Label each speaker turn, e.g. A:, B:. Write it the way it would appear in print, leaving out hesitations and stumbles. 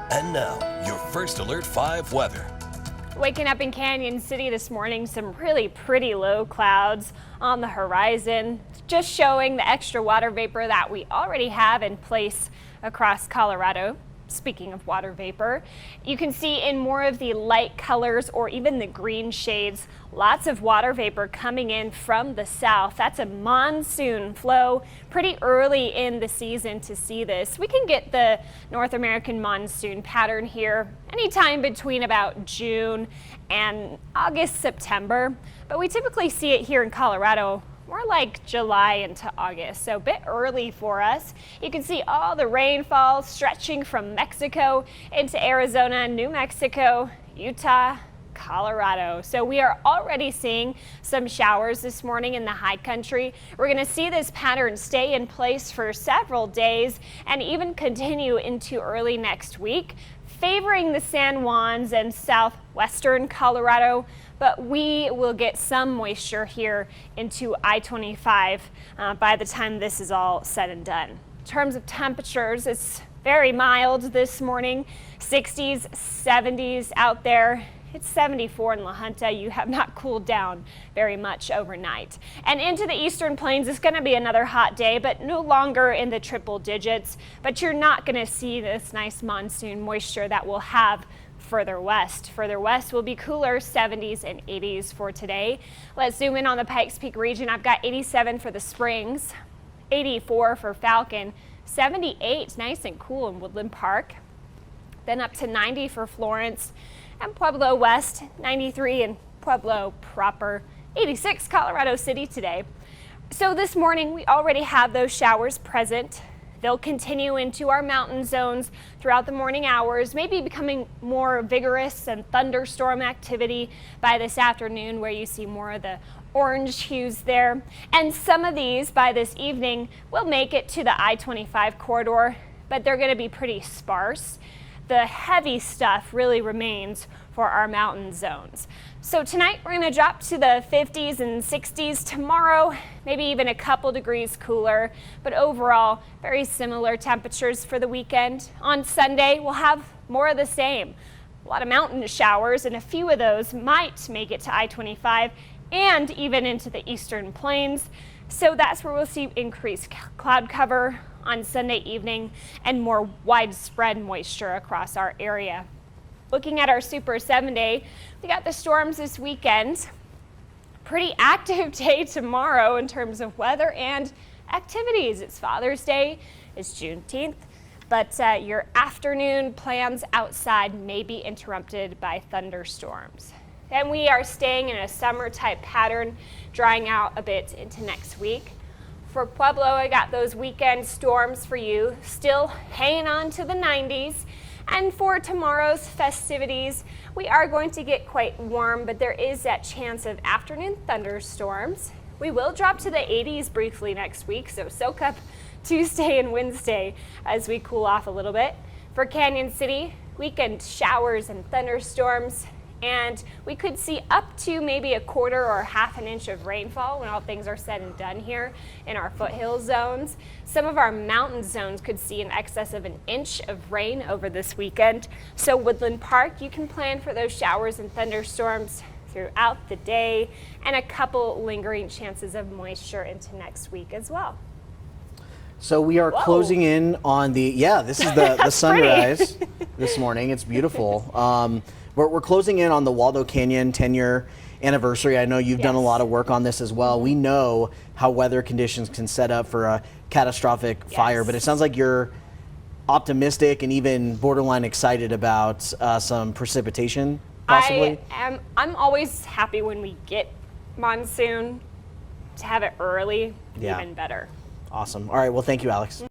A: And now, your First Alert 5 weather.
B: Waking up in Canyon City this morning, some really pretty low clouds on the horizon, just showing the extra water vapor that we already have in place across Colorado. Speaking of water vapor, you can see in more of the light colors or even the green shades, lots of water vapor coming in from the south. That's a monsoon flow pretty early in the season to see this. We can get the North American monsoon pattern here anytime between about June and August, September, but we typically see it here in Colorado more like July into August, so a bit early for us. You can see all the rainfall stretching from Mexico into Arizona, New Mexico, Utah, Colorado. So we are already seeing some showers this morning in the high country. We're going to see this pattern stay in place for several days and even continue into early next week, favoring the San Juans and southwestern Colorado, but we will get some moisture here into I-25 by the time this is all said and done. In terms of temperatures, it's very mild this morning, 60s, 70s out there. It's 74 in La Junta. You have not cooled down very much overnight. And into the eastern plains, it's going to be another hot day, but no longer in the triple digits. But you're not going to see this nice monsoon moisture that we'll have further west. Further west will be cooler, 70s and 80s for today. Let's zoom in on the Pikes Peak region. I've got 87 for the Springs, 84 for Falcon, 78 nice and cool in Woodland Park. Then up to 90 for Florence and Pueblo West, 93 in Pueblo proper, 86 Colorado City today. So this morning we already have those showers present. They'll continue into our mountain zones throughout the morning hours, maybe becoming more vigorous and thunderstorm activity by this afternoon, where you see more of the orange hues there. And some of these by this evening will make it to the I-25 corridor, but they're going to be pretty sparse. The heavy stuff really remains for our mountain zones. So tonight we're going to drop to the 50s and 60s. Tomorrow, maybe even a couple degrees cooler, but overall very similar temperatures for the weekend. On Sunday, we'll have more of the same. A lot of mountain showers, and a few of those might make it to I-25 and even into the eastern plains. So that's where we'll see increased cloud cover on Sunday evening and more widespread moisture across our area. Looking at our Super 7-day, we got the storms this weekend. Pretty active day tomorrow in terms of weather and activities. It's Father's Day, it's Juneteenth, but your afternoon plans outside may be interrupted by thunderstorms. Then we are staying in a summer type pattern, drying out a bit into next week. For Pueblo, I got those weekend storms for you, still hanging on to the 90s. And for tomorrow's festivities, we are going to get quite warm, but there is that chance of afternoon thunderstorms. We will drop to the 80s briefly next week, so soak up Tuesday and Wednesday as we cool off a little bit. For Canyon City, weekend showers and thunderstorms. And we could see up to maybe a quarter or half an inch of rainfall when all things are said and done here in our foothill zones. Some of our mountain zones could see in excess of an inch of rain over this weekend. So Woodland Park, you can plan for those showers and thunderstorms throughout the day, and a couple lingering chances of moisture into next week as well.
C: So we are closing in on the, this is the sunrise this morning. It's beautiful. We're closing in on the Waldo Canyon 10-year anniversary. I know you've done a lot of work on this as well. We know how weather conditions can set up for a catastrophic fire, but it sounds like you're optimistic and even borderline excited about some precipitation, possibly.
B: I'm always happy when we get monsoon. To have it early, even better.
C: Awesome. All right, well, thank you, Alex.